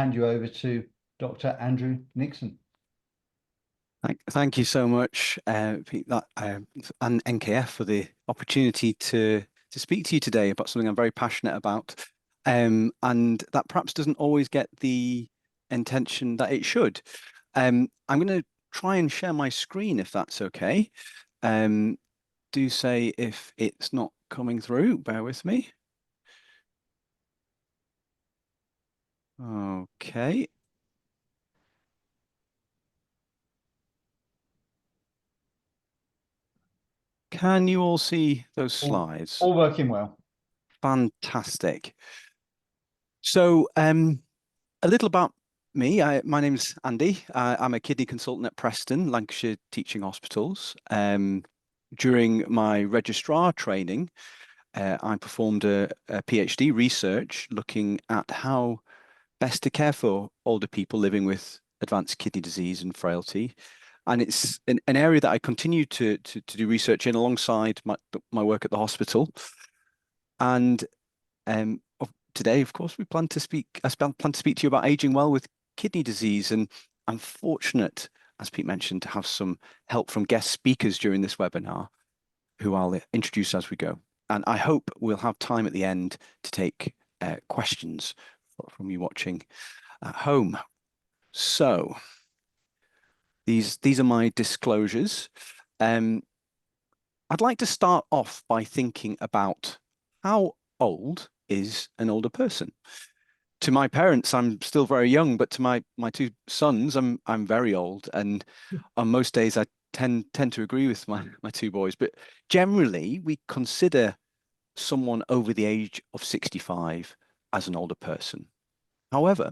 hand you over to Dr. Andrew Nixon. Thank you so much, Pete, and NKF for the opportunity to speak to you today about something I'm very passionate about, and that perhaps doesn't always get the attention that it should. I'm going to try and share my screen if that's okay. Do say if it's not coming through, bear with me. Okay. Can you all see those slides? All working well. Fantastic. So, a little about me. My name's Andy. I'm a kidney consultant at Preston, Lancashire Teaching Hospitals. During my registrar training, I performed a PhD research looking at how best to care for older people living with advanced kidney disease and frailty. And it's an area that I continue to do research in alongside my work at the hospital. And today, of course, I plan to speak to you about aging well with kidney disease. And I'm fortunate, as Pete mentioned, to have some help from guest speakers during this webinar, who I'll introduce as we go. And I hope we'll have time at the end to take questions from you watching at home. So these are my disclosures. I'd like to start off by thinking about how old is an older person. To my parents, I'm still very young, but to my two sons, I'm very old. And on most days, I tend to agree with my two boys. But generally, we consider someone over the age of 65 as an older person. However,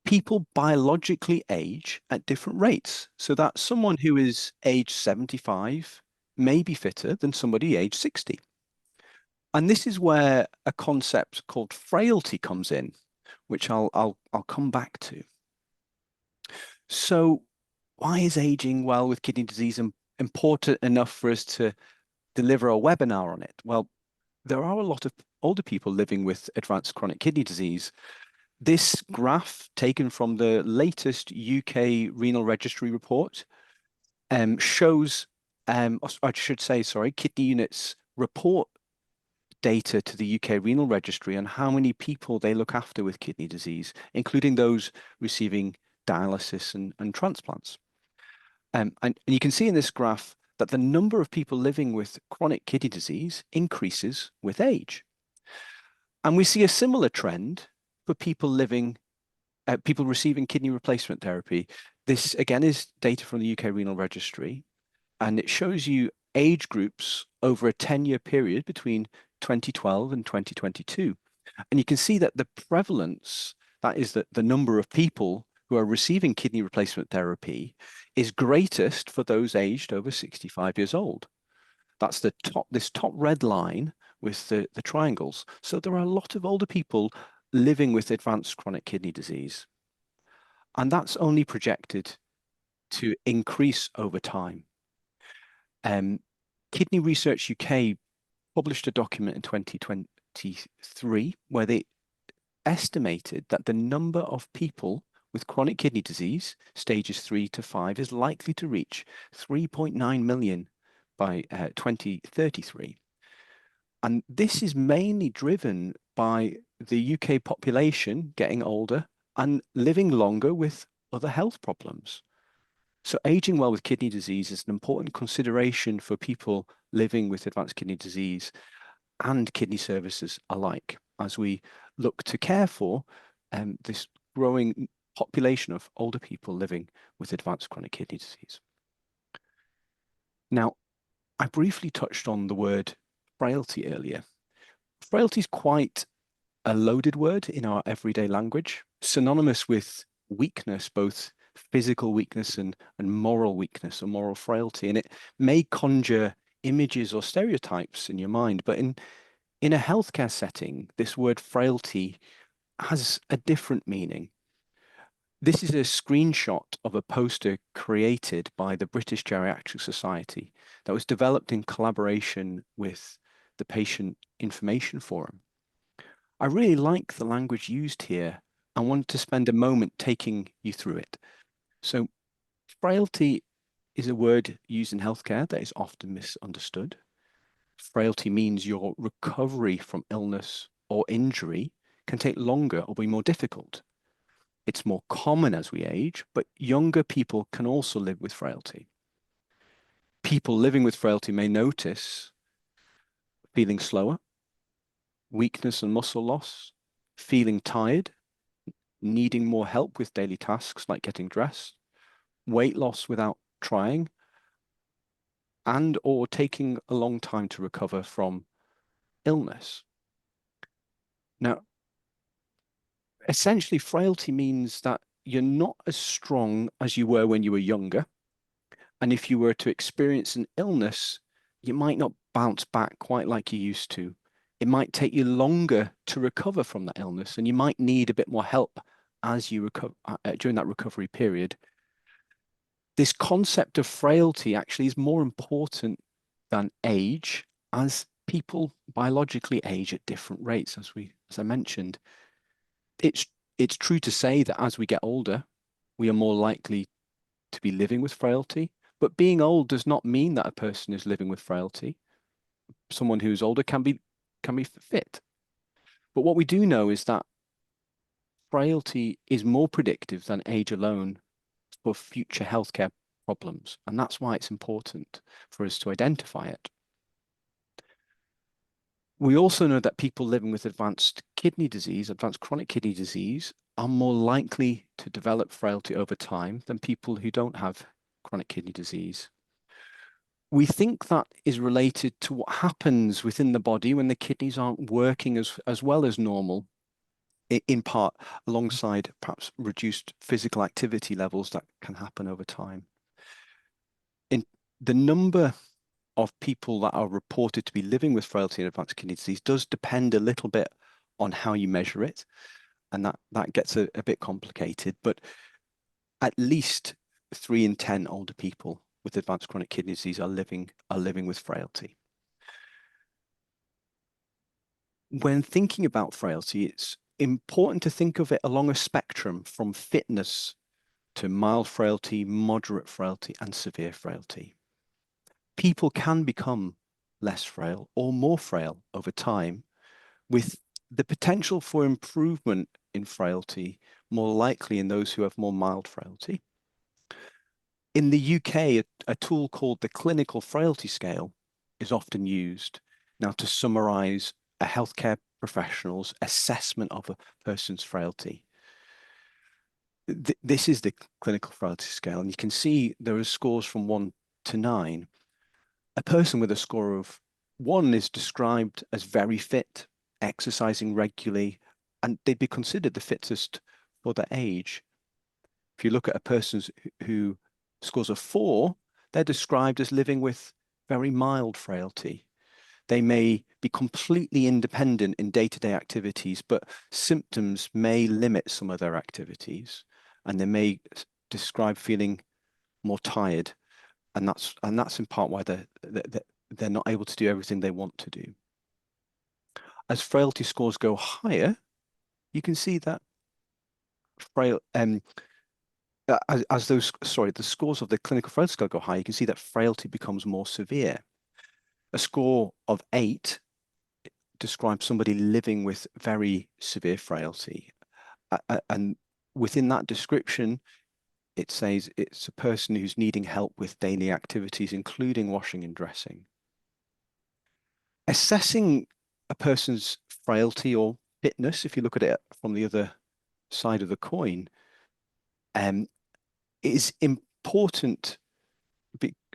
people biologically age at different rates, so that someone who is age 75 may be fitter than somebody age 60. And this is where a concept called frailty comes in, which I'll come back to. So why is aging well with kidney disease important enough for us to deliver a webinar on it? Well, there are a lot of older people living with advanced chronic kidney disease. This graph, taken from the latest UK Renal Registry report, shows, I should say, sorry, kidney units report data to the UK Renal Registry on how many people they look after with kidney disease, including those receiving dialysis and transplants. And you can see in this graph that the number of people living with chronic kidney disease increases with age. And we see a similar trend for people receiving kidney replacement therapy. This again is data from the UK Renal Registry, and it shows you age groups over a 10-year period between 2012 and 2022. And you can see that the prevalence, that is the number of people who are receiving kidney replacement therapy, is greatest for those aged over 65 years old. That's this top red line with the triangles. So there are a lot of older people living with advanced chronic kidney disease. And that's only projected to increase over time. Kidney Research UK published a document in 2023 where they estimated that the number of people with chronic kidney disease, stages 3 to 5, is likely to reach 3.9 million by 2033. And this is mainly driven by the UK population getting older and living longer with other health problems. So aging well with kidney disease is an important consideration for people living with advanced kidney disease and kidney services alike, as we look to care for this growing population of older people living with advanced chronic kidney disease. Now, I briefly touched on the word frailty earlier. Frailty is quite a loaded word in our everyday language, synonymous with weakness, both physical weakness and moral weakness or moral frailty. And it may conjure images or stereotypes in your mind, but in a healthcare setting, this word frailty has a different meaning. This is a screenshot of a poster created by the British Geriatric Society that was developed in collaboration with the Patient Information Forum. I really like the language used here I wanted to spend a moment taking you through it. So frailty is a word used in healthcare that is often misunderstood. Frailty means your recovery from illness or injury can take longer or be more difficult. It's more common as we age, but younger people can also live with frailty. People living with frailty may notice feeling slower, weakness and muscle loss, feeling tired, needing more help with daily tasks like getting dressed, weight loss without trying, and or taking a long time to recover from illness. Now, essentially, frailty means that you're not as strong as you were when you were younger. And if you were to experience an illness, you might not bounce back quite like you used to. It might take you longer to recover from that illness, and you might need a bit more help as you recover during that recovery period. This concept of frailty actually is more important than age, as people biologically age at different rates, as I mentioned. It's true to say that as we get older, we are more likely to be living with frailty, but being old does not mean that a person is living with frailty. Someone who's older can be fit. But what we do know is that frailty is more predictive than age alone for future healthcare problems, and that's why it's important for us to identify it. We also know that people living with advanced chronic kidney disease, are more likely to develop frailty over time than people who don't have chronic kidney disease. We think that is related to what happens within the body when the kidneys aren't working as well as normal, in part alongside perhaps reduced physical activity levels that can happen over time. In the number of people that are reported to be living with frailty and advanced kidney disease does depend a little bit on how you measure it, and that gets a bit complicated, but at least 3 in 10 older people with advanced chronic kidney disease are living with frailty. When thinking about frailty, it's important to think of it along a spectrum from fitness to mild frailty, moderate frailty, and severe frailty. People can become less frail or more frail over time, with the potential for improvement in frailty more likely in those who have more mild frailty. In the UK, a tool called the Clinical Frailty Scale is often used now to summarize a healthcare professional's assessment of a person's frailty. This is the Clinical Frailty Scale, and you can see there are scores from 1 to 9. A person with a score of 1 is described as very fit, exercising regularly, and they'd be considered the fittest for their age. If you look at a person who scores a 4, they're described as living with very mild frailty. They may be completely independent in day-to-day activities, but symptoms may limit some of their activities, and they may describe feeling more tired, and that's in part why they're not able to do everything they want to do. As frailty scores go higher, you can see that the scores of the clinical frailty scale go high, you can see that frailty becomes more severe. A score of 8 describes somebody living with very severe frailty. And within that description, it says it's a person who's needing help with daily activities, including washing and dressing. Assessing a person's frailty or fitness, if you look at it from the other side of the coin, is important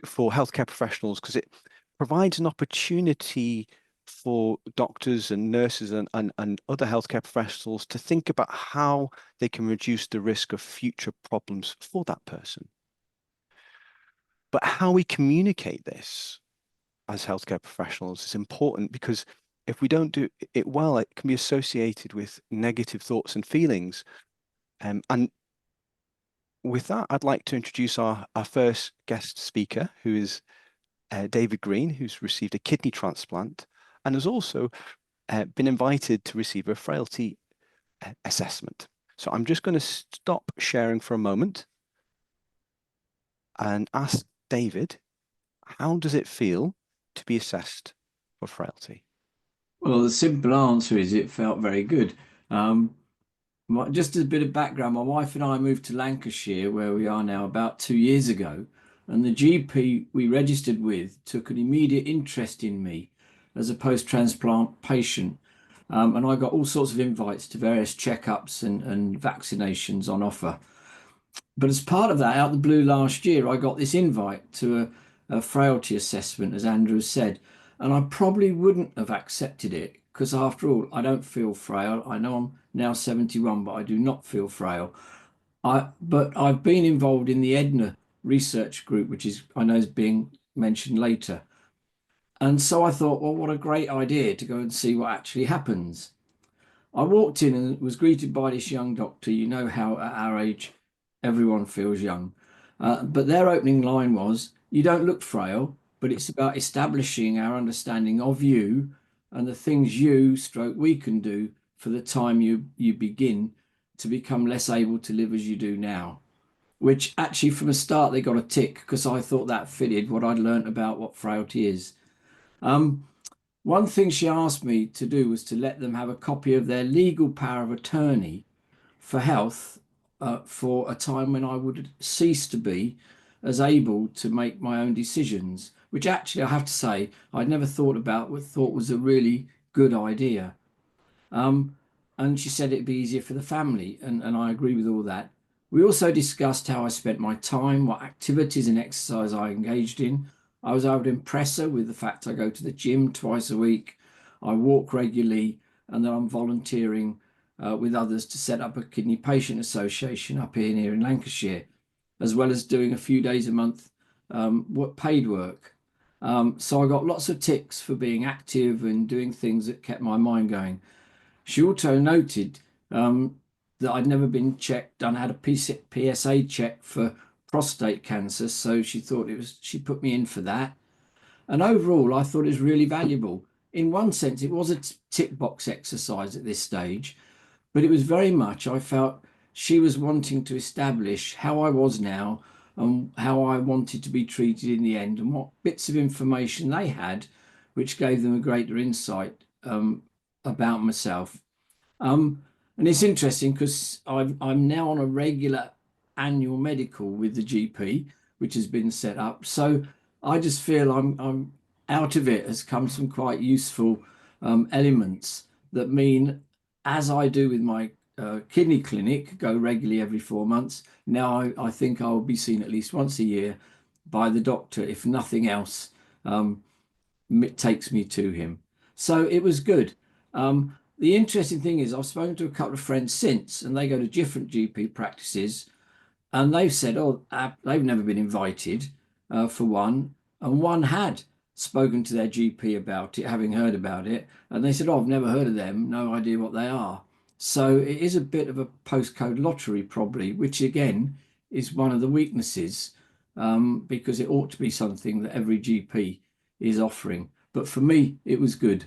for healthcare professionals because it provides an opportunity for doctors and nurses and other healthcare professionals to think about how they can reduce the risk of future problems for that person. But how we communicate this as healthcare professionals is important, because if we don't do it well, it can be associated with negative thoughts and feelings. And with that, I'd like to introduce our first guest speaker, who is David Green, who's received a kidney transplant and has also been invited to receive a frailty assessment. So I'm just going to stop sharing for a moment and ask David, how does it feel to be assessed for frailty? Well, the simple answer is it felt very good. Just as a bit of background, my wife and I moved to Lancashire, where we are now, about 2 years ago, and the GP we registered with took an immediate interest in me as a post-transplant patient. And I got all sorts of invites to various checkups and vaccinations on offer. But as part of that, out of the blue last year, I got this invite to a frailty assessment, as Andrew said, and I probably wouldn't have accepted it because, after all, I don't feel frail. I know I'm now 71, but I do not feel frail. But I've been involved in the EDNA research group, which I know is being mentioned later. And so I thought, well, what a great idea to go and see what actually happens. I walked in and was greeted by this young doctor. You know how at our age everyone feels young. But their opening line was, "You don't look frail, but it's about establishing our understanding of you and the things we can do for the time you begin to become less able to live as you do now." Which actually from the start they got a tick, because I thought that fitted what I'd learnt about what frailty is. One thing she asked me to do was to let them have a copy of their legal power of attorney for health for a time when I would cease to be as able to make my own decisions, which actually I have to say I'd never thought about, but thought was a really good idea. And she said it'd be easier for the family, and I agree with all that. We also discussed how I spent my time, what activities and exercise I engaged in. I was able to impress her with the fact I go to the gym twice a week, I walk regularly, and that I'm volunteering with others to set up a kidney patient association up here in Lancashire, as well as doing a few days a month paid work. So I got lots of ticks for being active and doing things that kept my mind going. She also noted that I'd never been checked, had a PSA check for prostate cancer, so she put me in for that. And overall, I thought it was really valuable. In one sense, it was a tick box exercise at this stage, but it was very much, I felt she was wanting to establish how I was now and how I wanted to be treated in the end, and what bits of information they had, which gave them a greater insight about myself. And it's interesting because I'm now on a regular annual medical with the GP, which has been set up. So I just feel I'm out of it has come some quite useful elements that mean, as I do with my kidney clinic, go regularly every 4 months. Now I think I will be seen at least once a year by the doctor, if nothing else takes me to him. So it was good. The interesting thing is I've spoken to a couple of friends since, and they go to different GP practices, and they've said, oh, they've never been invited for one, and one had spoken to their GP about it, having heard about it, and they said, oh, I've never heard of them, no idea what they are. So it is a bit of a postcode lottery probably, which again is one of the weaknesses, because it ought to be something that every GP is offering. But for me, it was good.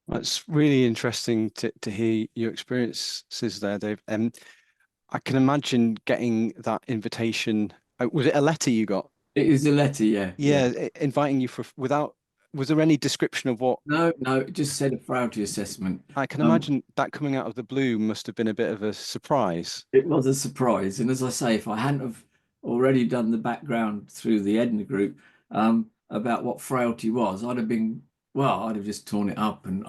That's really interesting to hear your experiences there, Dave. I can imagine getting that invitation. Was it a letter you got? It is a letter, yeah. Yeah, inviting you was there any description of what? No, it just said a frailty assessment. I can imagine that coming out of the blue must have been a bit of a surprise. It was a surprise. And as I say, if I hadn't have already done the background through the EDNA group about what frailty was, I'd have just torn it up and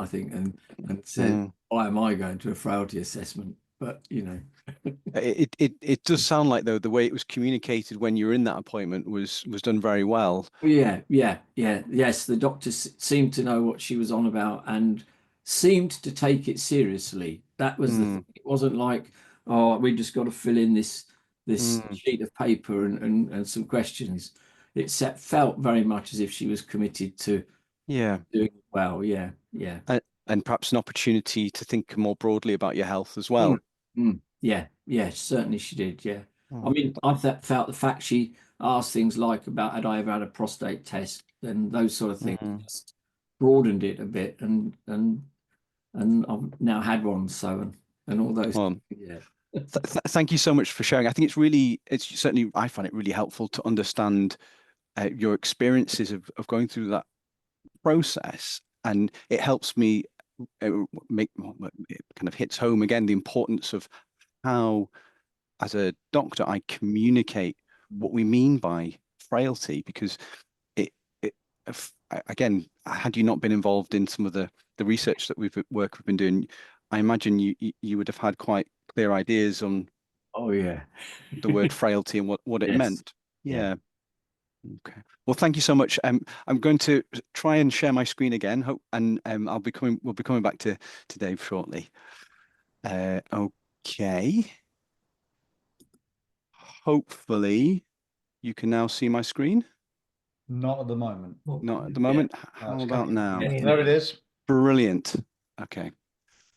said, why am I going to a frailty assessment? But it does sound like, though, the way it was communicated when you were in that appointment was done very well. Yeah. Yes, the doctor seemed to know what she was on about and seemed to take it seriously. That was the thing. It wasn't like, oh, we just got to fill in this sheet of paper and some questions. It felt very much as if she was committed to doing well. Yeah. And perhaps an opportunity to think more broadly about your health as well. Yeah, certainly she did. Yeah. I mean, I felt the fact she asked things like about had I ever had a prostate test and those sort of things just broadened it a bit, and I've now had one, so and all those. Well, Yeah. thank you so much for sharing. I think it's certainly, I find it really helpful to understand your experiences of going through that process, and it helps me it kind of hits home again the importance of how, as a doctor, I communicate what we mean by frailty, because it again, had you not been involved in some of the research that we've been doing, I imagine you would have had quite clear ideas on Oh yeah. the word frailty and what it Yes. meant. Yeah. Okay. Well, thank you so much. I'm going to try and share my screen again, and we'll be coming back to Dave shortly. Okay. Hopefully you can now see my screen. Not at the moment. Not at the moment. No, How it's about coming. now? There it is. Brilliant. Okay.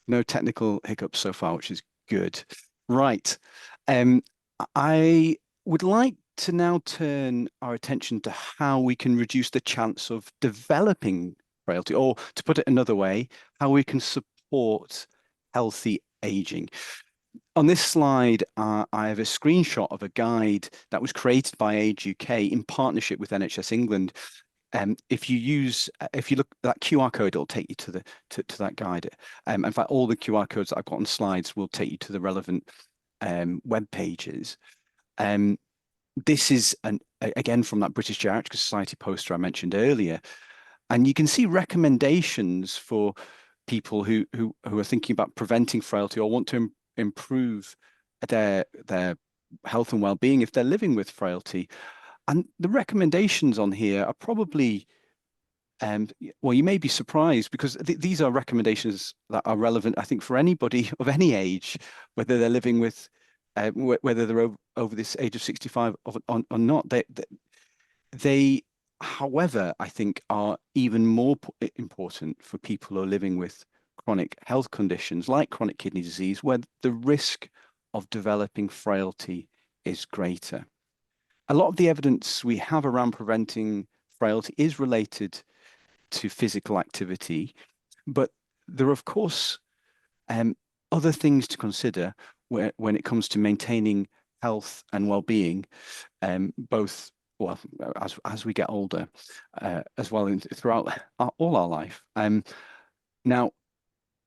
No technical hiccups so far, which is good. Right. I would like to now turn our attention to how we can reduce the chance of developing frailty, or to put it another way, how we can support healthy aging. On this slide, I have a screenshot of a guide that was created by Age UK in partnership with NHS England. If you look at that QR code, it'll take you to that guide. In fact, all the QR codes that I've got on slides will take you to the relevant web pages. This is again from that British Geriatric Society poster I mentioned earlier, and you can see recommendations for people who are thinking about preventing frailty or want to improve their health and well-being if they're living with frailty. And the recommendations on here are probably, well, you may be surprised, because these are recommendations that are relevant, I think, for anybody of any age, whether they're living with, whether they're over this age of 65 or not. They, however, I think are even more important for people who are living with chronic health conditions like chronic kidney disease, where the risk of developing frailty is greater. A lot of the evidence we have around preventing frailty is related to physical activity, but there are, of course, other things to consider when it comes to maintaining health and well-being, both as we get older, as well throughout all our life. Now,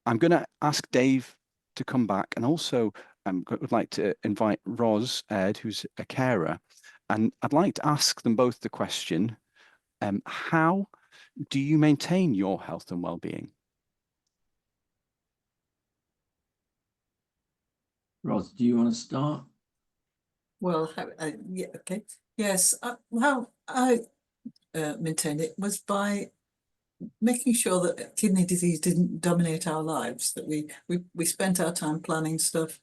I'm going to ask Dave to come back, and also would like to invite Ros Ed, who's a carer, and I'd like to ask them both the question: how do you maintain your health and well-being? Ros, do you want to start? Well, yeah, okay. Yes, how I maintained it was by making sure that kidney disease didn't dominate our lives, that we spent our time planning stuff.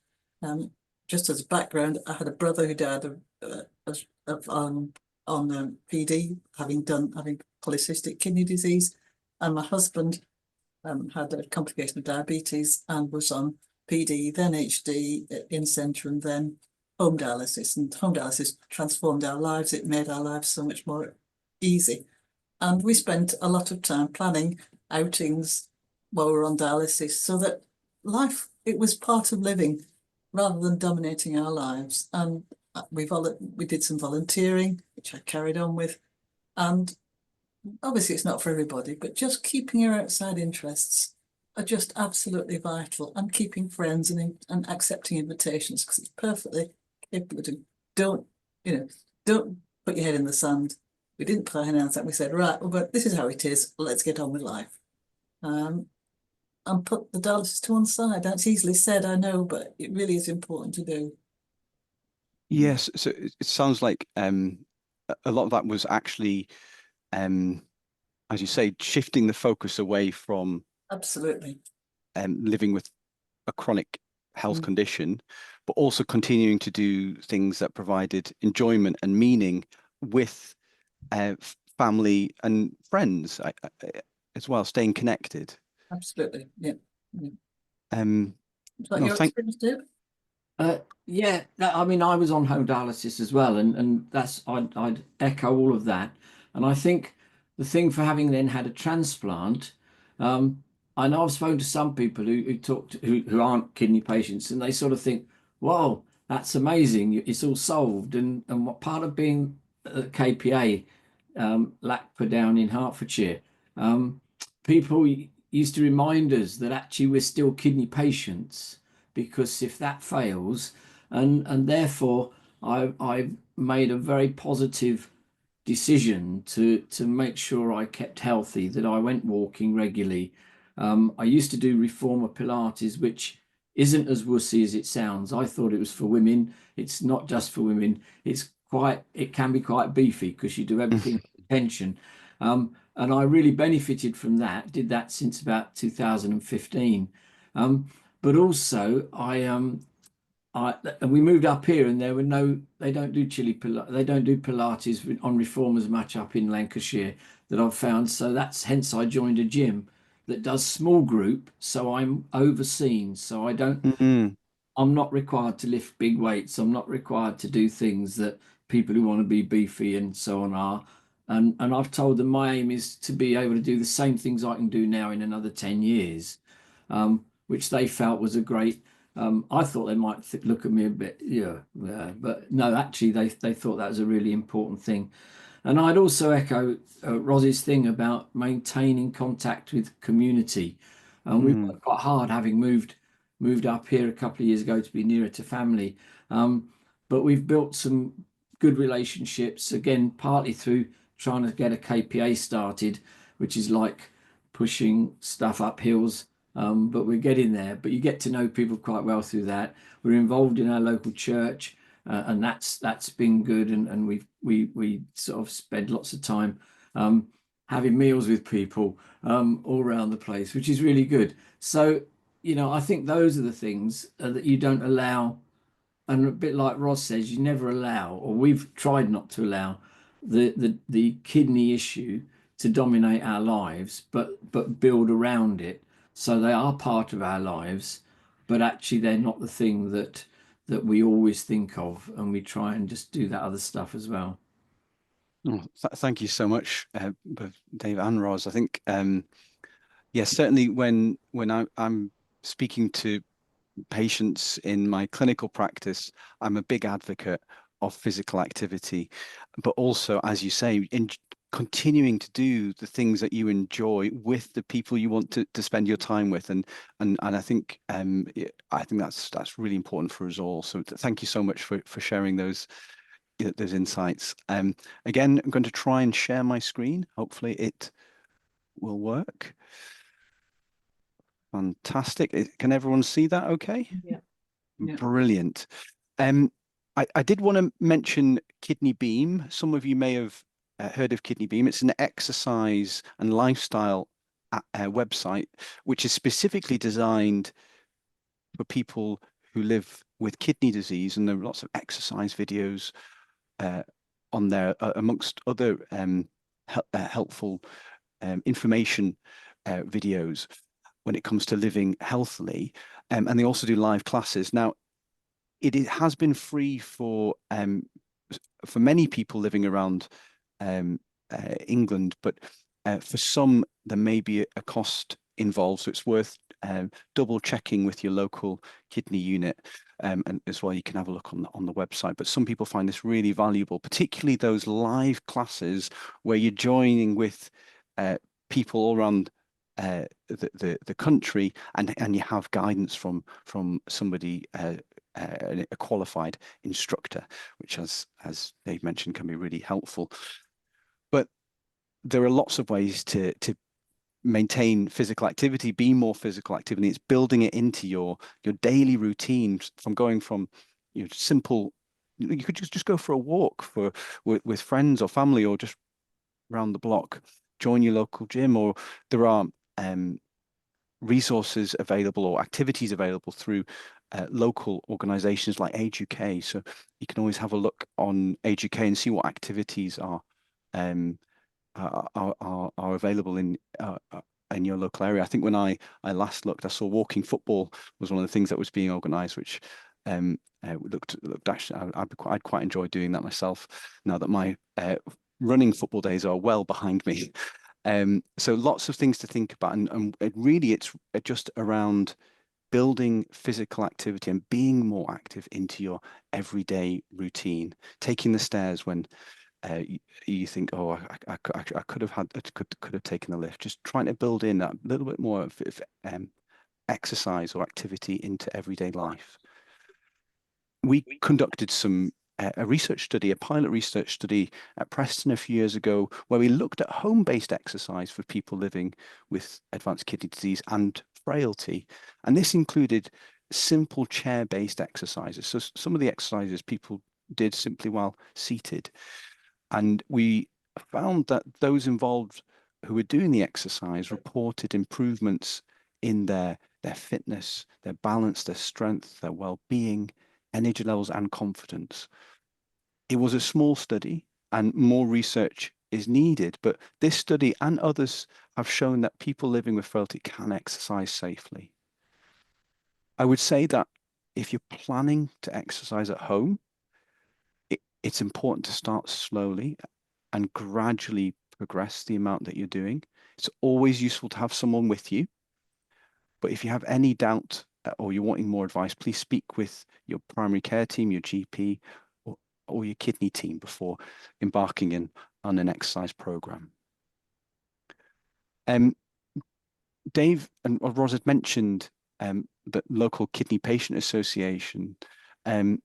Just as a background, I had a brother who died on PD, having polycystic kidney disease, and my husband had a complication of diabetes and was on PD, then HD, in-centre, and then home dialysis. And home dialysis transformed our lives. It made our lives so much more easy. And we spent a lot of time planning outings while we were on dialysis, so that life, it was part of living rather than dominating our lives. And we did some volunteering, which I carried on with. And obviously it's not for everybody, but just keeping your outside interests are just absolutely vital, and keeping friends and accepting invitations, because it's perfectly capable of doing. Don't put your head in the sand. We didn't put our head in the sand. We said, right, well, but this is how it is. Let's get on with life. And put the dialysis to one side. That's easily said, I know, but it really is important to do. Yes, so it sounds like a lot of that was actually, as you say, shifting the focus away from Absolutely living with a chronic health condition, but also continuing to do things that provided enjoyment and meaning with family and friends as well, staying connected. Absolutely, yeah. No, Your experience, Dave? Yeah, I mean, I was on home dialysis as well, and that's I'd echo all of that. And I think the thing for having then had a transplant, I know I've spoken to some people who aren't kidney patients, and they sort of think, "Whoa, that's amazing! It's all solved." And what part of being at KPA, LACPA down in Hertfordshire, um, people used to remind us that actually we're still kidney patients, because if that fails, and therefore I've made a very positive decision to make sure I kept healthy, that I went walking regularly. I used to do reformer Pilates, which isn't as wussy as it sounds. I thought it was for women. It's not just for women. It can be quite beefy because you do everything with tension. And I really benefited from that. Did that since about 2015. But also and we moved up here, and there were they don't do they don't do Pilates on reform as much up in Lancashire, that I've found. So hence I joined a gym that does small group, so I'm overseen. So I'm not required to lift big weights. I'm not required to do things that people who want to be beefy and so on are. And I've told them my aim is to be able to do the same things I can do now in another 10 years, which they felt was a great. I thought they might look at me a bit, but no, actually they thought that was a really important thing. And I'd also echo Ros's thing about maintaining contact with community. And we worked quite hard, having moved up here a couple of years ago to be nearer to family. But we've built some good relationships, again, partly through trying to get a KPA started, which is like pushing stuff up hills. But we're getting there. But you get to know people quite well through that. We're involved in our local church, and that's been good. And we sort of spend lots of time having meals with people all around the place, which is really good. So, I think those are the things that you don't allow. And a bit like Ross says, you never allow, or we've tried not to allow, the kidney issue to dominate our lives, but build around it. So they are part of our lives, but actually they're not the thing that we always think of, and we try and just do that other stuff as well. Oh, thank you so much, both Dave and Ros. I think, yes, certainly when I'm speaking to patients in my clinical practice, I'm a big advocate of physical activity, but also, as you say, in continuing to do the things that you enjoy with the people you want to spend your time with, and I think that's really important for us all. So thank you so much for sharing those insights. Again, I'm going to try and share my screen. Hopefully it will work. Fantastic. Can everyone see that okay? Yeah. Brilliant. I did want to mention Kidney Beam. Some of you may have heard of Kidney Beam. It's an exercise and lifestyle website, which is specifically designed for people who live with kidney disease, and there are lots of exercise videos on there, amongst other helpful information videos when it comes to living healthily, and they also do live classes. Now, it has been free for many people living around England, but for some there may be a cost involved, so it's worth double checking with your local kidney unit, and as well you can have a look on the website. But some people find this really valuable, particularly those live classes where you're joining with people all around the country, and you have guidance from somebody, a qualified instructor, which, as Dave mentioned, can be really helpful. But there are lots of ways to maintain physical activity, be more physical activity. It's building it into your daily routine, from going from simple. You could just go for a walk with friends or family, or just around the block. Join your local gym, or there are resources available or activities available through local organisations like Age UK. So you can always have a look on Age UK and see what activities are available in your local area. I think when I last looked, I saw walking football was one of the things that was being organised, which looked actually I'd quite enjoy doing that myself, now that my running football days are well behind me. So lots of things to think about, and really it's just around building physical activity and being more active into your everyday routine, taking the stairs when you think, oh, I could have could have taken the lift. Just trying to build in that little bit more of exercise or activity into everyday life. We conducted a research study, a pilot research study at Preston a few years ago, where we looked at home-based exercise for people living with advanced kidney disease and frailty. And this included simple chair-based exercises. So some of the exercises people did simply while seated. And we found that those involved who were doing the exercise reported improvements in their fitness, their balance, their strength, their well-being, energy levels, and confidence. It was a small study and more research is needed, but this study and others have shown that people living with frailty can exercise safely. I would say that if you're planning to exercise at home, it's important to start slowly and gradually progress the amount that you're doing. It's always useful to have someone with you, but if you have any doubt or you're wanting more advice, please speak with your primary care team, your GP, or your kidney team before embarking on an exercise program. Dave and Ros had mentioned the local kidney patient association, and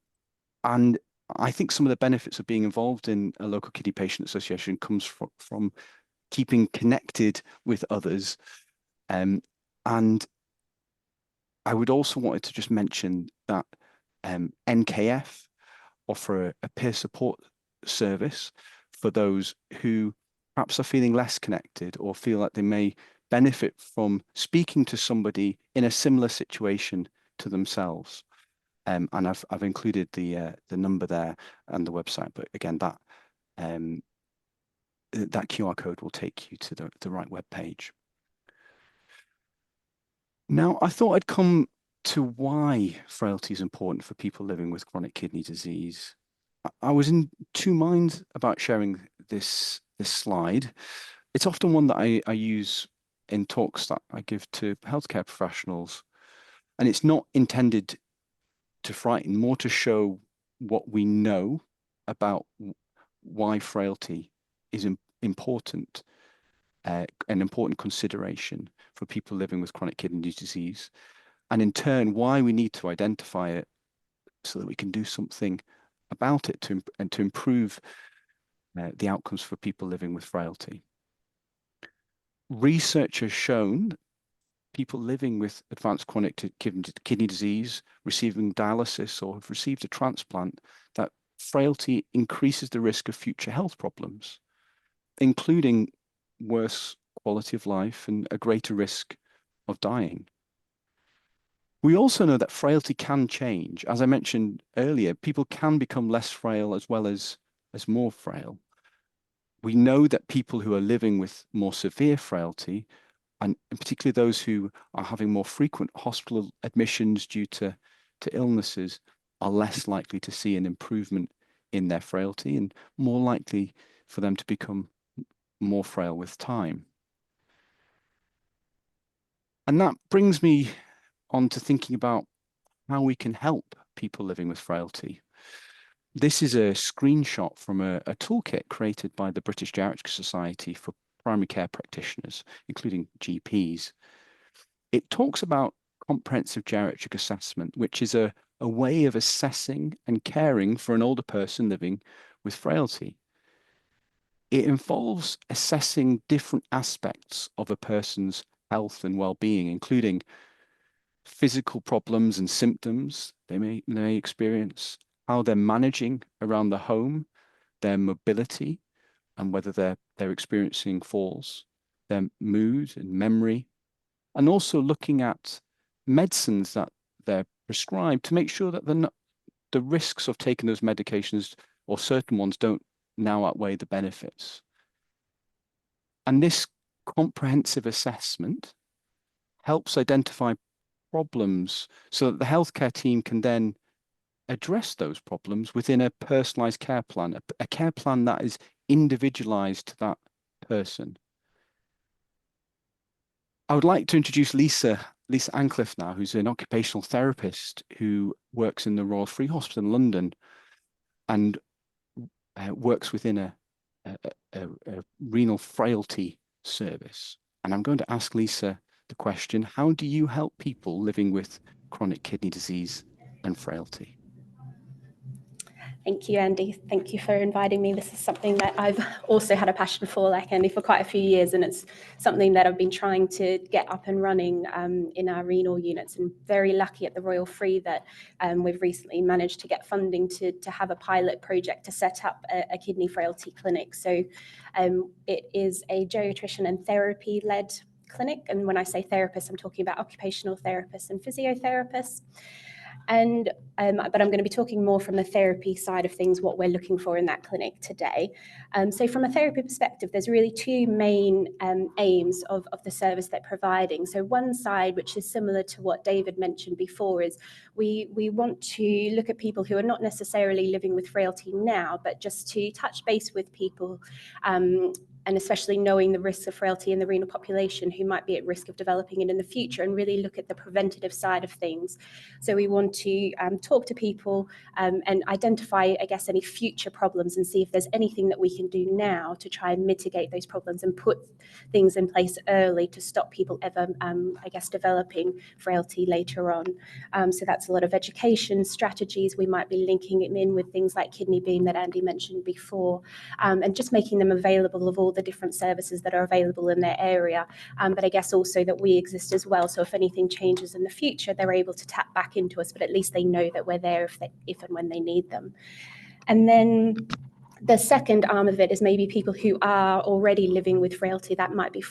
I think some of the benefits of being involved in a local kidney patient association comes from keeping connected with others. And I would also wanted to just mention that NKF offer a peer support service for those who perhaps are feeling less connected or feel like they may benefit from speaking to somebody in a similar situation to themselves. And I've included the number there and the website, but again, that QR code will take you to the right web page. Now, I thought I'd come to why frailty is important for people living with chronic kidney disease. I was in two minds about sharing this slide. It's often one that I use in talks that I give to healthcare professionals, and it's not intended to frighten, more to show what we know about why frailty is important, an important consideration for people living with chronic kidney disease, and in turn, why we need to identify it so that we can do something about it to improve the outcomes for people living with frailty. Research has shown people living with advanced chronic kidney disease, receiving dialysis or have received a transplant, that frailty increases the risk of future health problems, including worse quality of life and a greater risk of dying. We also know that frailty can change. As I mentioned earlier, people can become less frail as well as more frail. We know that people who are living with more severe frailty, and particularly those who are having more frequent hospital admissions due to illnesses, are less likely to see an improvement in their frailty and more likely for them to become more frail with time. And that brings me on to thinking about how we can help people living with frailty. This is a screenshot from a toolkit created by the British Geriatric Society for primary care practitioners, including GPs. It talks about comprehensive geriatric assessment, which is a way of assessing and caring for an older person living with frailty. It involves assessing different aspects of a person's health and well-being, including physical problems and symptoms they may experience, how they're managing around the home, their mobility, and whether they're experiencing falls, their mood and memory, and also looking at medicines that they're prescribed to make sure that the risks of taking those medications or certain ones don't now outweigh the benefits. And this comprehensive assessment helps identify problems so that the healthcare team can then address those problems within a personalized care plan, a care plan that is individualized to that person. I would like to introduce Lisa Ancliffe now, who's an occupational therapist who works in the Royal Free Hospital in London and works within a renal frailty service. And I'm going to ask Lisa the question, how do you help people living with chronic kidney disease and frailty? Thank you, Andy. Thank you for inviting me. This is something that I've also had a passion for, like Andy, for quite a few years, and it's something that I've been trying to get up and running in our renal units, and very lucky at the Royal Free that we've recently managed to get funding to have a pilot project to set up a kidney frailty clinic. So it is a geriatrician and therapy-led clinic, and when I say therapists, I'm talking about occupational therapists and physiotherapists. And but I'm going to be talking more from the therapy side of things, what we're looking for in that clinic today. So from a therapy perspective, there's really two main aims of the service they're providing. So one side, which is similar to what David mentioned before, is we want to look at people who are not necessarily living with frailty now, but just to touch base with people and especially knowing the risks of frailty in the renal population who might be at risk of developing it in the future, and really look at the preventative side of things. So we want to talk to people and identify, I guess, any future problems and see if there's anything that we can do now to try and mitigate those problems and put things in place early to stop people ever, I guess, developing frailty later on. So that's a lot of education strategies. We might be linking it in with things like Kidney Beam that Andy mentioned before, and just making them available of all the different services that are available in their area. But I guess also that we exist as well. So if anything changes in the future, they're able to tap back into us, but at least they know that we're there if and when they need them. And then the second arm of it is maybe people who are already living with frailty. That might be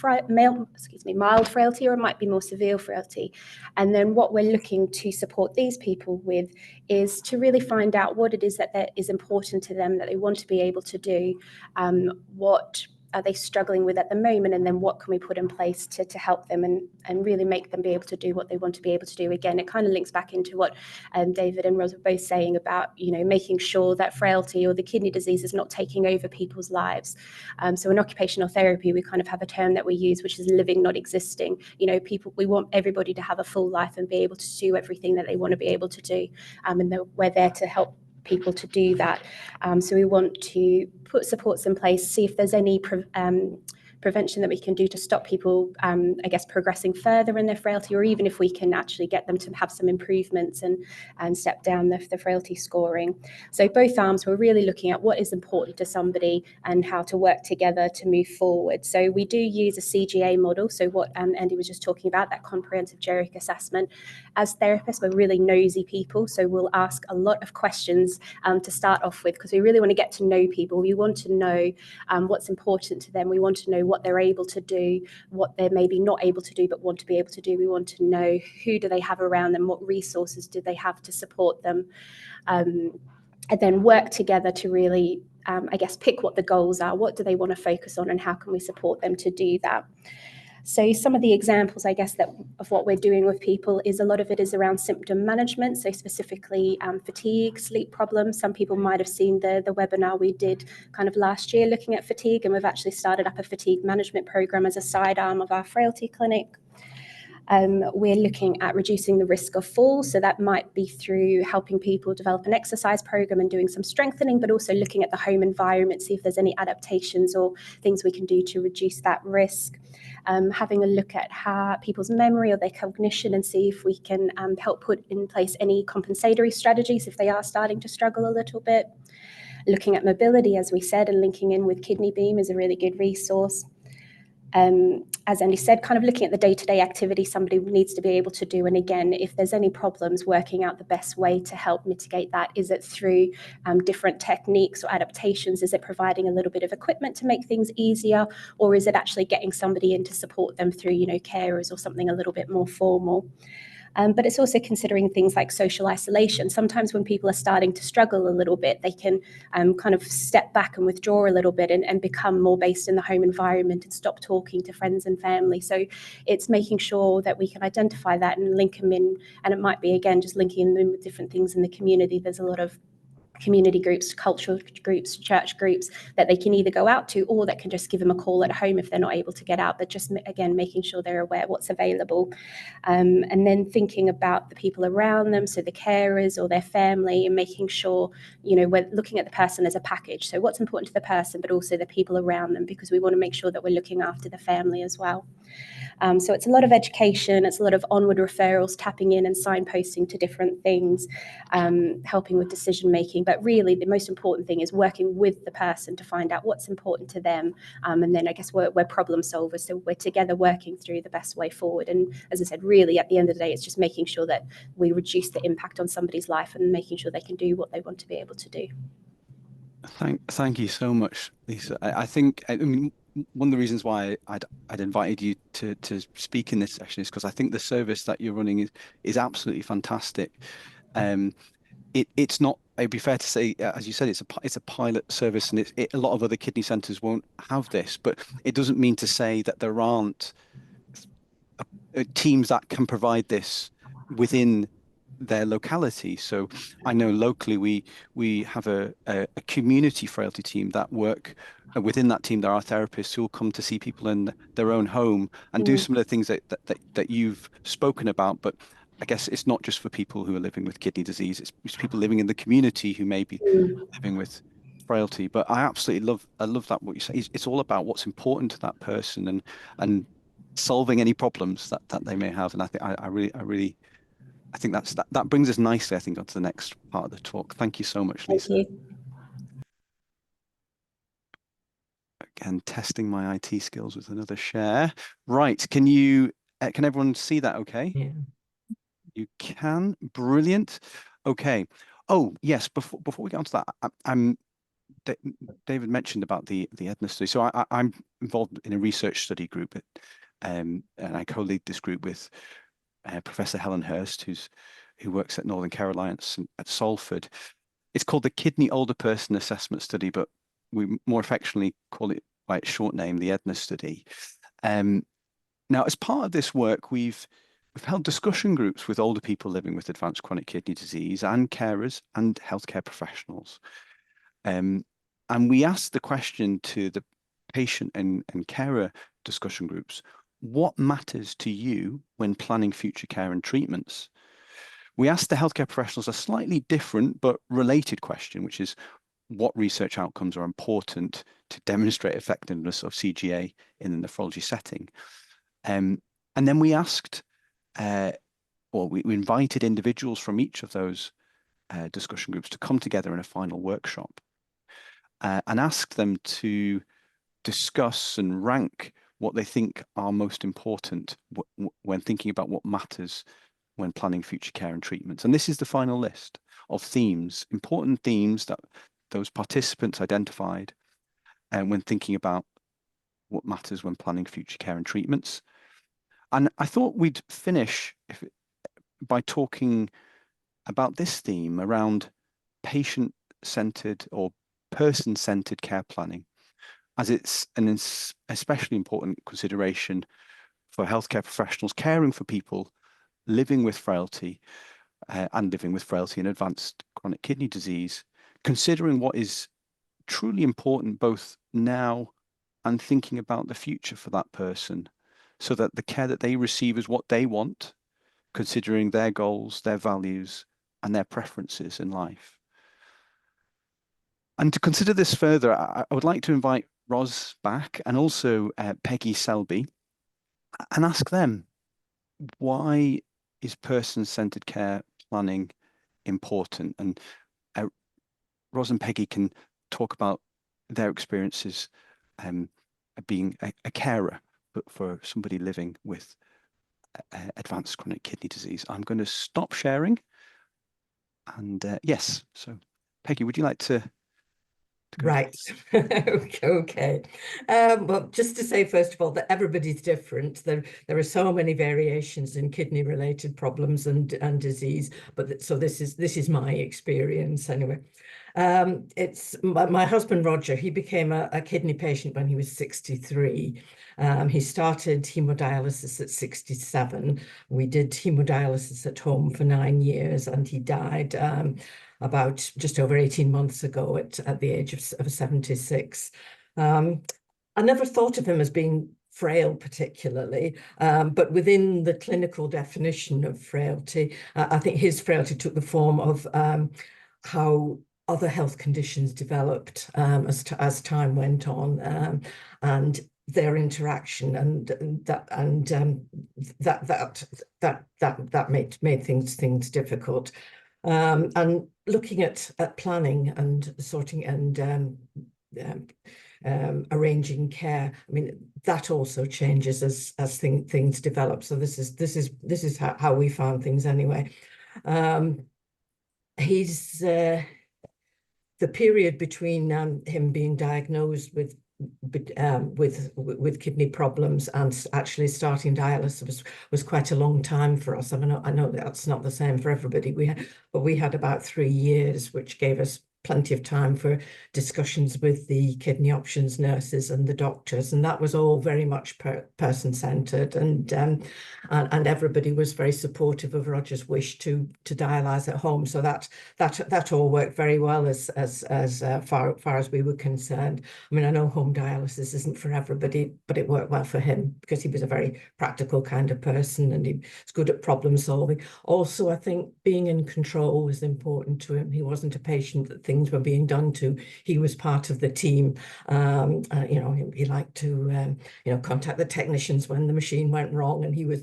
mild frailty, or it might be more severe frailty. And then what we're looking to support these people with is to really find out what it is that is important to them, that they want to be able to do, what are they struggling with at the moment, and then what can we put in place to help them and really make them be able to do what they want to be able to do. Again, it kind of links back into what David and Rose were both saying about, making sure that frailty or the kidney disease is not taking over people's lives. So in occupational therapy, we kind of have a term that we use, which is living, not existing. We want everybody to have a full life and be able to do everything that they want to be able to do. And we're there to help people to do that. So we want to put supports in place, see if there's any prevention that we can do to stop people, I guess, progressing further in their frailty, or even if we can actually get them to have some improvements and step down the frailty scoring. So both arms, we're really looking at what is important to somebody and how to work together to move forward. So we do use a CGA model, so what Andy was just talking about, that comprehensive geriatric assessment. As therapists, we're really nosy people, so we'll ask a lot of questions to start off with, because we really want to get to know people. We want to know what's important to them. We want to know what they're able to do, what they're maybe not able to do but want to be able to do. We want to know who do they have around them, what resources do they have to support them, and then work together to really, I guess, pick what the goals are, what do they want to focus on, and how can we support them to do that. So some of the examples, I guess, of what we're doing with people is a lot of it is around symptom management, so specifically fatigue, sleep problems. Some people might have seen the webinar we did kind of last year looking at fatigue, and we've actually started up a fatigue management program as a sidearm of our frailty clinic. We're looking at reducing the risk of falls, so that might be through helping people develop an exercise program and doing some strengthening, but also looking at the home environment, see if there's any adaptations or things we can do to reduce that risk. Having a look at how people's memory or their cognition, and see if we can help put in place any compensatory strategies if they are starting to struggle a little bit. Looking at mobility, as we said, and linking in with Kidney Beam is a really good resource. As Andy said, kind of looking at the day-to-day activity somebody needs to be able to do. And again, if there's any problems, working out the best way to help mitigate that. Is it through different techniques or adaptations? Is it providing a little bit of equipment to make things easier? Or is it actually getting somebody in to support them through, carers or something a little bit more formal? But it's also considering things like social isolation. Sometimes when people are starting to struggle a little bit, they can kind of step back and withdraw a little bit and become more based in the home environment and stop talking to friends and family. So it's making sure that we can identify that and link them in. And it might be, again, just linking them in with different things in the community. There's a lot of community groups, cultural groups, church groups that they can either go out to, or that can just give them a call at home if they're not able to get out, but just again making sure they're aware what's available, and then thinking about the people around them, so the carers or their family, and making sure, you know, we're looking at the person as a package, so what's important to the person but also the people around them, because we want to make sure that we're looking after the family as well. So it's a lot of education, it's a lot of onward referrals, tapping in and signposting to different things, helping with decision making. But really the most important thing is working with the person to find out what's important to them. And then I guess we're problem solvers. So we're together working through the best way forward. And as I said, really at the end of the day, it's just making sure that we reduce the impact on somebody's life and making sure they can do what they want to be able to do. Thank you so much, Lisa. I mean, one of the reasons why I'd invited you to speak in this session is because I think the service that you're running is absolutely fantastic. It's not, it'd be fair to say, as you said, it's a pilot service, and a lot of other kidney centres won't have this, but it doesn't mean to say that there aren't teams that can provide this within their locality. So I know locally we have a community frailty team that work within that team. There are therapists who will come to see people in their own home and do some of the things that you've spoken about. But I guess it's not just for people who are living with kidney disease, it's people living in the community who may be living with frailty. But I absolutely love that what you say. It's all about what's important to that person and solving any problems that they may have. And I think I think that brings us nicely, I think, onto the next part of the talk. Thank you so much, Lisa. Thank you. Again, testing my IT skills with another share. Right, can everyone see that okay? Yeah. You can, brilliant. Okay. Oh, yes, before we get onto that, David mentioned about the EDNA study. So I'm involved in a research study group, and I co-lead this group with Professor Helen Hurst, who works at Northern Care Alliance at Salford. It's called the Kidney Older Person Assessment Study, but we more affectionately call it by its short name, the EDNA study. Now, as part of this work, we've held discussion groups with older people living with advanced chronic kidney disease and carers and healthcare professionals. And we asked the question to the patient and carer discussion groups: what matters to you when planning future care and treatments? We asked the healthcare professionals a slightly different but related question, which is what research outcomes are important to demonstrate effectiveness of CGA in the nephrology setting. And then we asked, we invited individuals from each of those discussion groups to come together in a final workshop and ask them to discuss and rank what they think are most important when thinking about what matters when planning future care and treatments. And this is the final list of themes, important themes that those participants identified when thinking about what matters when planning future care and treatments. And I thought we'd finish by talking about this theme around patient-centered or person-centered care planning, as it's an especially important consideration for healthcare professionals caring for people living with frailty and living with frailty and advanced chronic kidney disease, considering what is truly important both now and thinking about the future for that person, so that the care that they receive is what they want, considering their goals, their values, and their preferences in life. And to consider this further, I would like to invite Ros back and also Peggy Selby and ask them, why is person-centered care planning important? And Ros and Peggy can talk about their experiences being a carer, but for somebody living with advanced chronic kidney disease. I'm going to stop sharing. And yes, so Peggy, would you like to go? Right. Okay. Well, just to say, first of all, that everybody's different. There are so many variations in kidney-related problems and disease. But so this is my experience anyway. It's my husband Roger. He became a kidney patient when he was 63. He started hemodialysis at 67. We did hemodialysis at home for 9 years, and he died about just over 18 months ago at the age of 76. I never thought of him as being frail particularly, but within the clinical definition of frailty, I think his frailty took the form of how other health conditions developed as time went on, and their interaction, and that made things difficult. And looking at planning and sorting and arranging care, I mean, that also changes as things develop. So this is how we found things anyway. He's the period between him being diagnosed with kidney problems and actually starting dialysis was quite a long time for us. I mean, I know that's not the same for everybody. But we had about 3 years, which gave us plenty of time for discussions with the kidney options nurses and the doctors, and that was all very much person-centered, and everybody was very supportive of Roger's wish to dialyse at home. So that all worked very well as far as we were concerned. I mean, I know home dialysis isn't for everybody, but it worked well for him because he was a very practical kind of person, and he was good at problem solving. Also, I think being in control was important to him. He wasn't a patient that things were being done to. He was part of the team. You know, he liked to you know, contact the technicians when the machine went wrong, and he was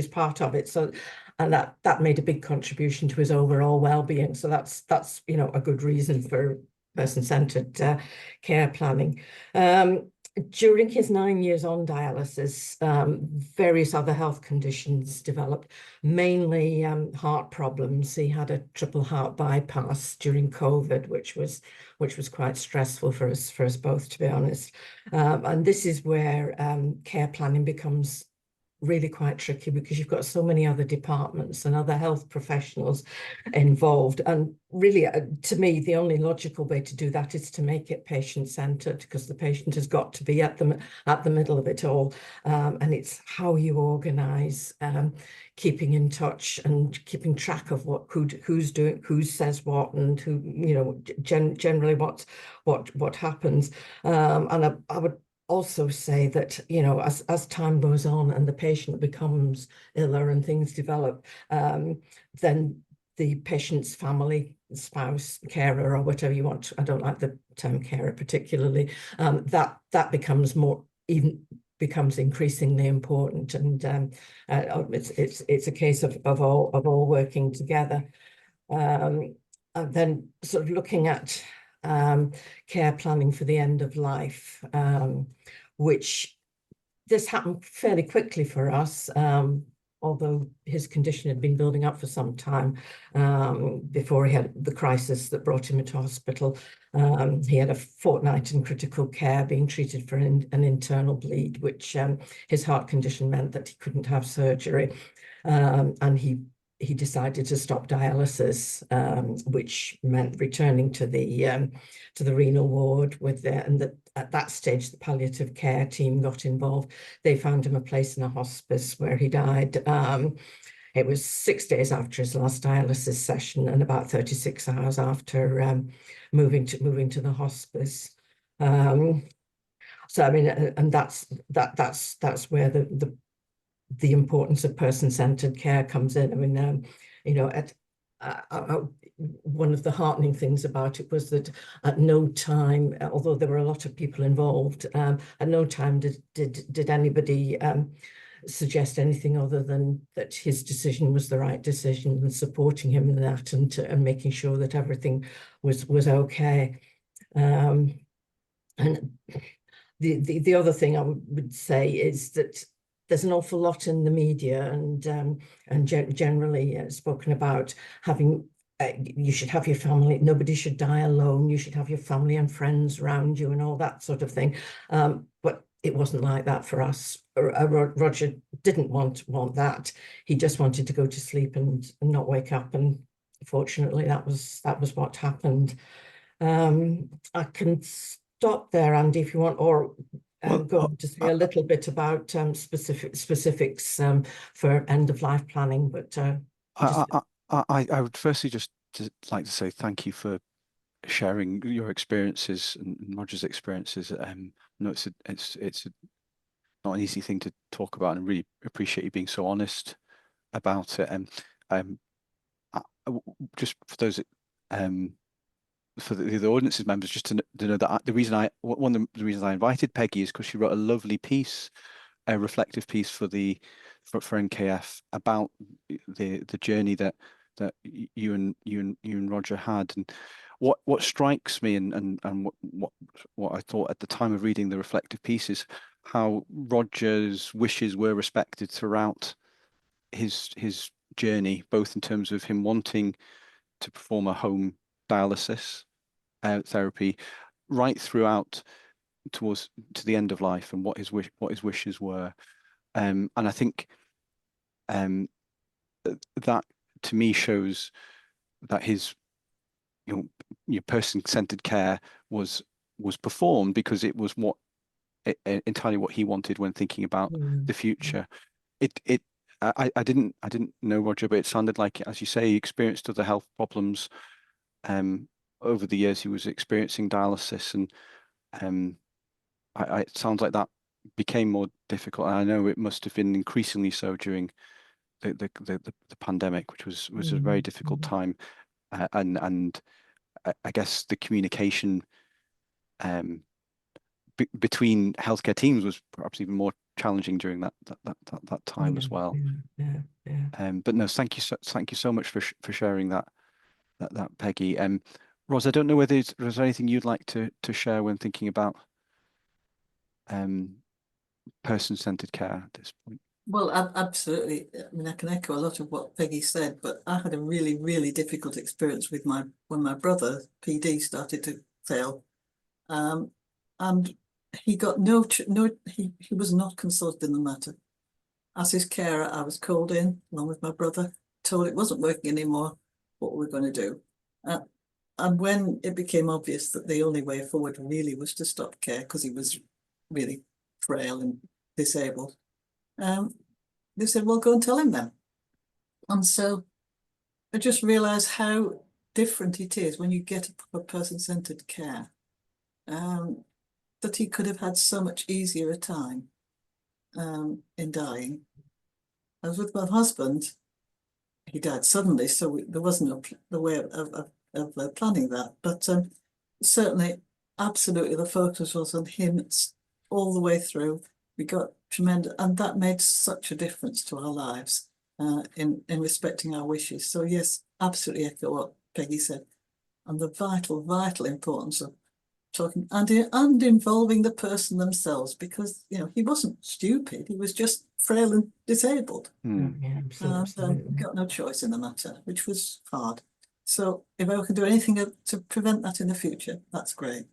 part of it. So, and that made a big contribution to his overall well-being. So that's you know, a good reason for person-centered care planning. During his 9 years on dialysis, various other health conditions developed, mainly heart problems. He had a triple heart bypass during COVID, which was quite stressful for us both, to be honest. And this is where care planning becomes really quite tricky, because you've got so many other departments and other health professionals involved. And really, to me, the only logical way to do that is to make it patient-centered, because the patient has got to be at the middle of it all. And it's how you organise keeping in touch and keeping track of who's doing, who says what, and who, you know, generally what happens. And I would also say that, you know, as time goes on and the patient becomes iller and things develop, then the patient's family, spouse, carer, or whatever you want, I don't like the term carer particularly, that becomes becomes increasingly important, and it's a case of all working together. And then sort of looking at care planning for the end of life, which this happened fairly quickly for us, although his condition had been building up for some time before he had the crisis that brought him into hospital. He had a fortnight in critical care being treated for an internal bleed, which his heart condition meant that he couldn't have surgery. And he decided to stop dialysis, which meant returning to the renal ward at that stage, the palliative care team got involved. They found him a place in a hospice where he died. It was 6 days after his last dialysis session and about 36 hours after moving to the hospice. So I mean, and that's where the importance of person-centered care comes in. I mean, you know, one of the heartening things about it was that at no time, although there were a lot of people involved, at no time did anybody suggest anything other than that his decision was the right decision, and supporting him in that, and making sure that everything was okay. And the other thing I would say is that there's an awful lot in the media and generally spoken about having, you should have your family, nobody should die alone, you should have your family and friends around you and all that sort of thing. But it wasn't like that for us. Roger didn't want that. He just wanted to go to sleep and not wake up. And fortunately, that was what happened. I can stop there, Andy, if you want, or go on to say a little bit about specifics for end of life planning. But I would firstly just like to say thank you for sharing your experiences and Roger's experiences. No, it's not an easy thing to talk about, and really appreciate you being so honest about it. And just for those for the audience's members, just to know that one of the reasons I invited Peggy is because she wrote a lovely piece, a reflective piece for NKF about the journey that you and Roger had. And what strikes me and what I thought at the time of reading the reflective piece is how Roger's wishes were respected throughout his journey, both in terms of him wanting to perform a home dialysis therapy, right throughout to the end of life, and what his wishes were. And I think that to me shows that his your person-centered care was performed because it was entirely what he wanted when thinking about the future. I didn't know Roger, but it sounded like, as you say, he experienced other health problems over the years he was experiencing dialysis, and it sounds like that became more difficult. And I know it must have been increasingly so during the pandemic, which was a very difficult time, and I guess the communication between healthcare teams was perhaps even more challenging during that time as well. But no, thank you so much for sharing that Peggy. Ros, I don't know whether there's anything you'd like to share when thinking about person-centered care at this point. Well, absolutely. I mean, I can echo a lot of what Peggy said, but I had a really, really difficult experience with when my brother, PD, started to fail. And he got he was not consulted in the matter. As his carer, I was called in along with my brother, told it wasn't working anymore. What were we going to do? And when it became obvious that the only way forward really was to stop care because he was really frail and disabled, they said, well, go and tell him then. And so I just realised how different it is when you get a person-centred care, that he could have had so much easier a time in dying. As with my husband, he died suddenly, so there wasn't the way of planning that. But certainly, absolutely, the focus was on him all the way through. We got tremendous, and that made such a difference to our lives in respecting our wishes. So yes, absolutely echo what Peggy said, and the vital importance of talking and involving the person themselves, because he wasn't stupid, he was just frail and disabled. Got no choice in the matter, which was hard. So if I can do anything to prevent that in the future, that's great.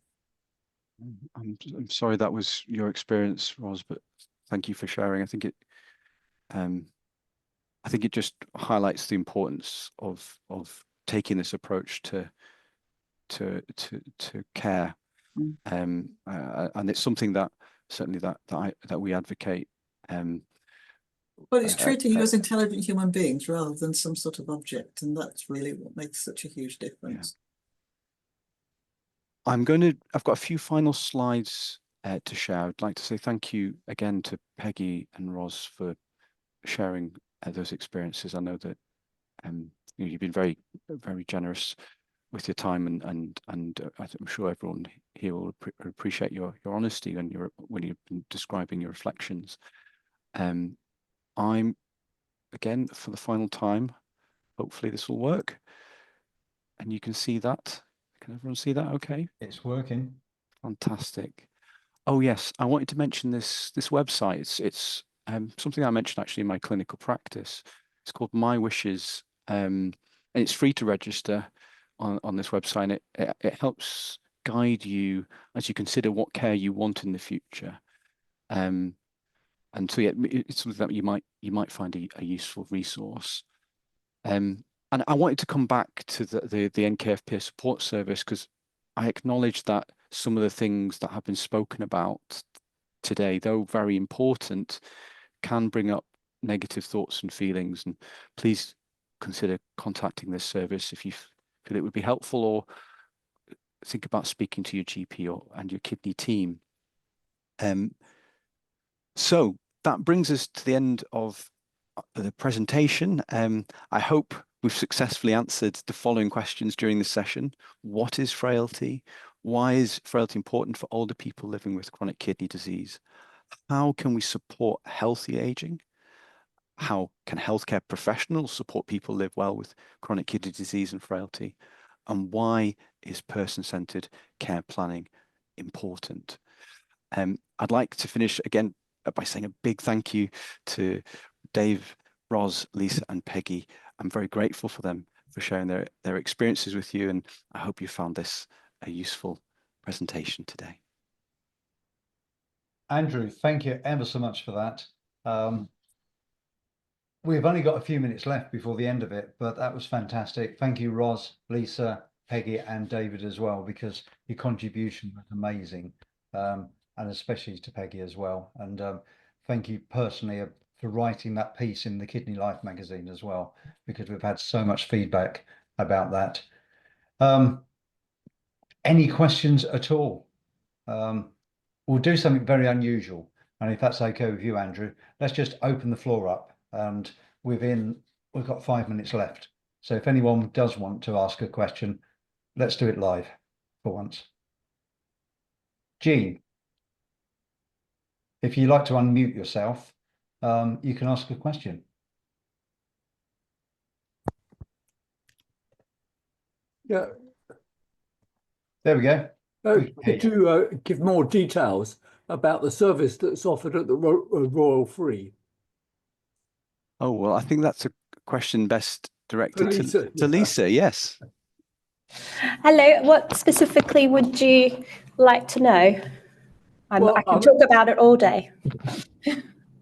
I'm sorry that was your experience, Ros, but thank you for sharing. I think it just highlights the importance of taking this approach to care. And it's something that certainly that we advocate. But it's treating you as intelligent human beings rather than some sort of object, and that's really what makes such a huge difference. Yeah. I've got a few final slides to share. I'd like to say thank you again to Peggy and Ros for sharing those experiences. I know that you've been very, very generous with your time, and I'm sure everyone here will appreciate your honesty and when you've been describing your reflections. I'm again, for the final time, hopefully this will work, and you can see that. Can everyone see that okay? It's working. Fantastic. Oh yes, I wanted to mention this website. It's something I mentioned actually in my clinical practice. It's called My Wishes, and it's free to register on this website. It helps guide you as you consider what care you want in the future. And so yeah, it's something that you might find a useful resource. And I wanted to come back to the NKF Peer Support Service, because I acknowledge that some of the things that have been spoken about today, though very important, can bring up negative thoughts and feelings. And please consider contacting this service if you feel it would be helpful, or think about speaking to your GP and your kidney team. So that brings us to the end of the presentation. I hope we've successfully answered the following questions during this session. What is frailty? Why is frailty important for older people living with chronic kidney disease? How can we support healthy aging? How can healthcare professionals support people live well with chronic kidney disease and frailty? And why is person-centered care planning important? I'd like to finish again by saying a big thank you to Dave, Ros, Lisa, and Peggy. I'm very grateful for them for sharing their experiences with you, and I hope you found this a useful presentation today. Andrew, thank you ever so much for that. We've only got a few minutes left before the end of it, but that was fantastic. Thank you, Ros, Lisa, Peggy, and David as well, because your contribution was amazing, and especially to Peggy as well. And thank you personally for writing that piece in the Kidney Life magazine as well, because we've had so much feedback about that. Any questions at all? We'll do something very unusual, and if that's okay with you, Andrew, let's just open the floor up, and we've got 5 minutes left. So if anyone does want to ask a question, let's do it live for once. Jean, if you'd like to unmute yourself, you can ask a question. Yeah. There we go. Could you give more details about the service that's offered at the Royal Free? Oh, well, I think that's a question best directed Lisa, to Lisa, yes. Hello, what specifically would you like to know? I can talk about it all day.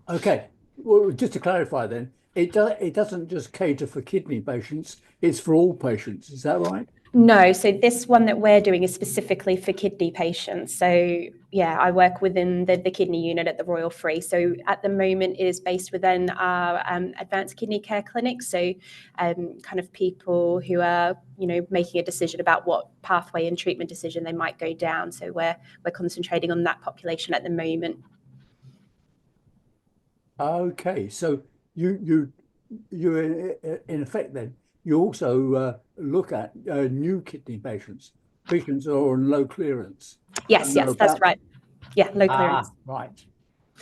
Okay, well, just to clarify then, it doesn't just cater for kidney patients, it's for all patients, is that right? No, so this one that we're doing is specifically for kidney patients. So yeah, I work within the kidney unit at the Royal Free. So at the moment it is based within our advanced kidney care clinic. So kind of people who are, making a decision about what pathway and treatment decision they might go down. So we're concentrating on that population at the moment. Okay, so you in effect then, you also look at new kidney patients who are on low clearance. Yes, that's right. Yeah, low clearance. Right.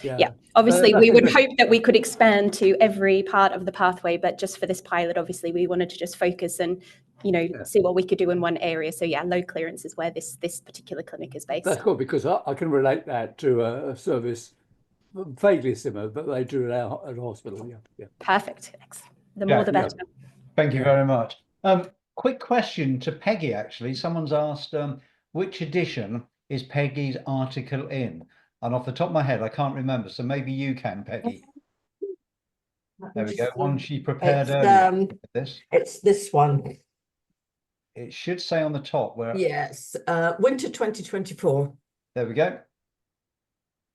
Yeah. Obviously, we would hope that we could expand to every part of the pathway, but just for this pilot, obviously, we wanted to just focus and, see what we could do in one area. So yeah, low clearance is where this particular clinic is based. That's cool, because I can relate that to a service vaguely similar, but they do it at a hospital. Yeah. Perfect. The more the better. Thank you very much. Quick question to Peggy, actually. Someone's asked, which edition is Peggy's article in? And off the top of my head, I can't remember. So maybe you can, Peggy. There we go. One she prepared earlier. It's this one. It should say on the top where. Yes, winter 2024. There we go.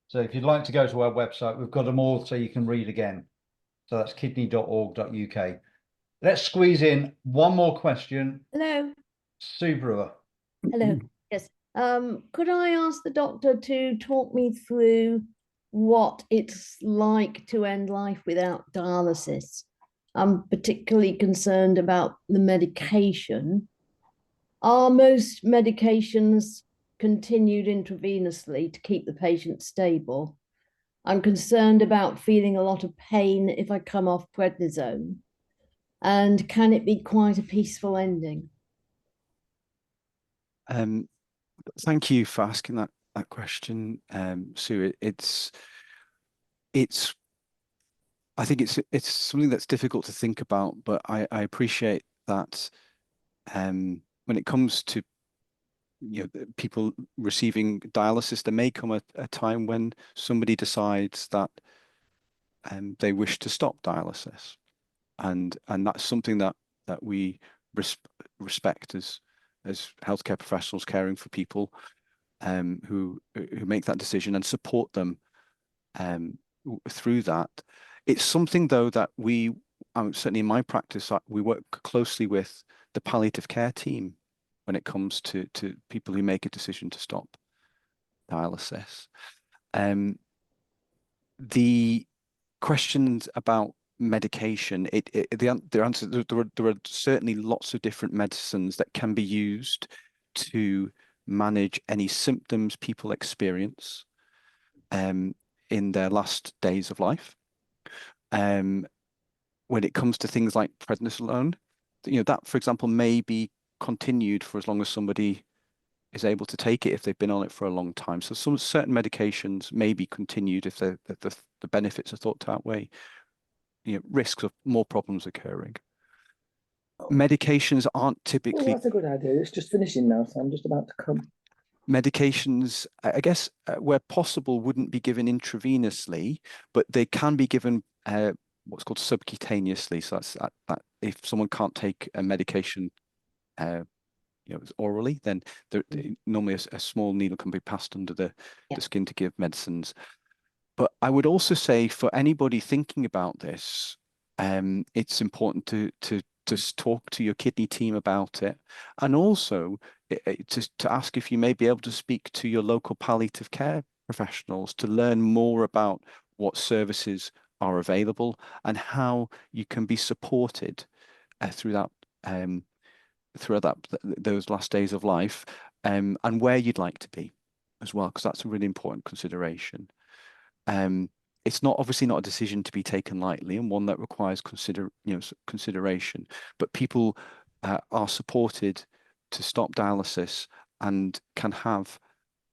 So if you'd like to go to our website, we've got them all so you can read again. So that's kidney.org.uk. Let's squeeze in one more question. Hello. Sue Brewer. Hello. Yes. Could I ask the doctor to talk me through what it's like to end life without dialysis? I'm particularly concerned about the medication. Are most medications continued intravenously to keep the patient stable? I'm concerned about feeling a lot of pain if I come off prednisone. And can it be quite a peaceful ending? Thank you for asking that question, Sue. I think it's something that's difficult to think about, but I appreciate that when it comes to people receiving dialysis, there may come a time when somebody decides that they wish to stop dialysis. And that's something that we respect as healthcare professionals caring for people who make that decision, and support them through that. It's something though that we certainly in my practice we work closely with the palliative care team when it comes to people who make a decision to stop dialysis. The questions about medication, the answer, there are certainly lots of different medicines that can be used to manage any symptoms people experience in their last days of life. When it comes to things like prednisolone, that, for example, may be continued for as long as somebody is able to take it if they've been on it for a long time. So some certain medications may be continued if the benefits are thought to outweigh risks of more problems occurring. Medications aren't typically... Well, that's a good idea. It's just finishing now, so I'm just about to come. Medications, I guess, where possible, wouldn't be given intravenously, but they can be given what's called subcutaneously. So that's that if someone can't take a medication orally, then normally a small needle can be passed under the skin to give medicines. But I would also say for anybody thinking about this, it's important to talk to your kidney team about it, and also to ask if you may be able to speak to your local palliative care professionals to learn more about what services are available and how you can be supported through those last days of life, and where you'd like to be as well, because that's a really important consideration. It's obviously not a decision to be taken lightly, and one that requires consideration. But people are supported to stop dialysis and can have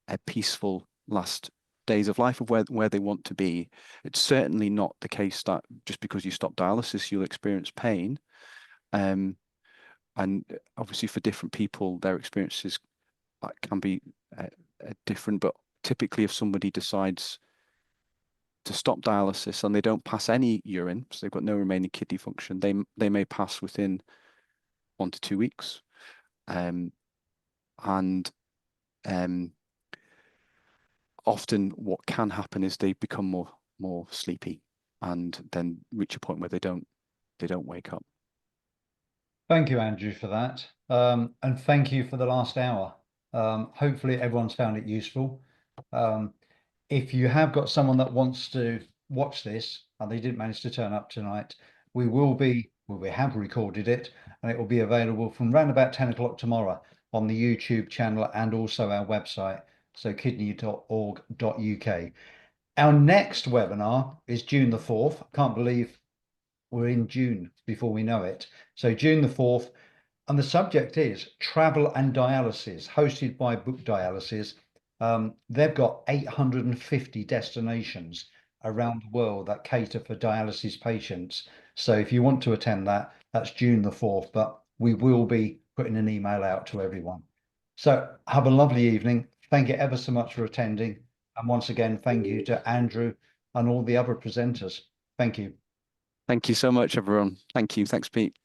a peaceful last days of life of where they want to be. It's certainly not the case that just because you stop dialysis you'll experience pain. And obviously for different people their experiences can be different. But typically, if somebody decides to stop dialysis and they don't pass any urine, so they've got no remaining kidney function, they may pass within 1 to 2 weeks, and often what can happen is they become more sleepy and then reach a point where they don't wake up. Thank you, Andrew, for that, and thank you for the last hour. Hopefully everyone's found it useful. If you have got someone that wants to watch this and they didn't manage to turn up tonight, we have recorded it, and it will be available from around about 10 o'clock tomorrow on the YouTube channel and also our website, so kidney.org.uk. Our next webinar is June the 4th. I can't believe we're in June before we know it. So June the 4th, and the subject is travel and dialysis, hosted by Book Dialysis. They've got 850 destinations around the world that cater for dialysis patients. So if you want to attend that, that's June the 4th, but we will be putting an email out to everyone. So have a lovely evening. Thank you ever so much for attending. And once again, thank you to Andrew and all the other presenters. Thank you. Thank you so much, everyone. Thank you. Thanks, Pete.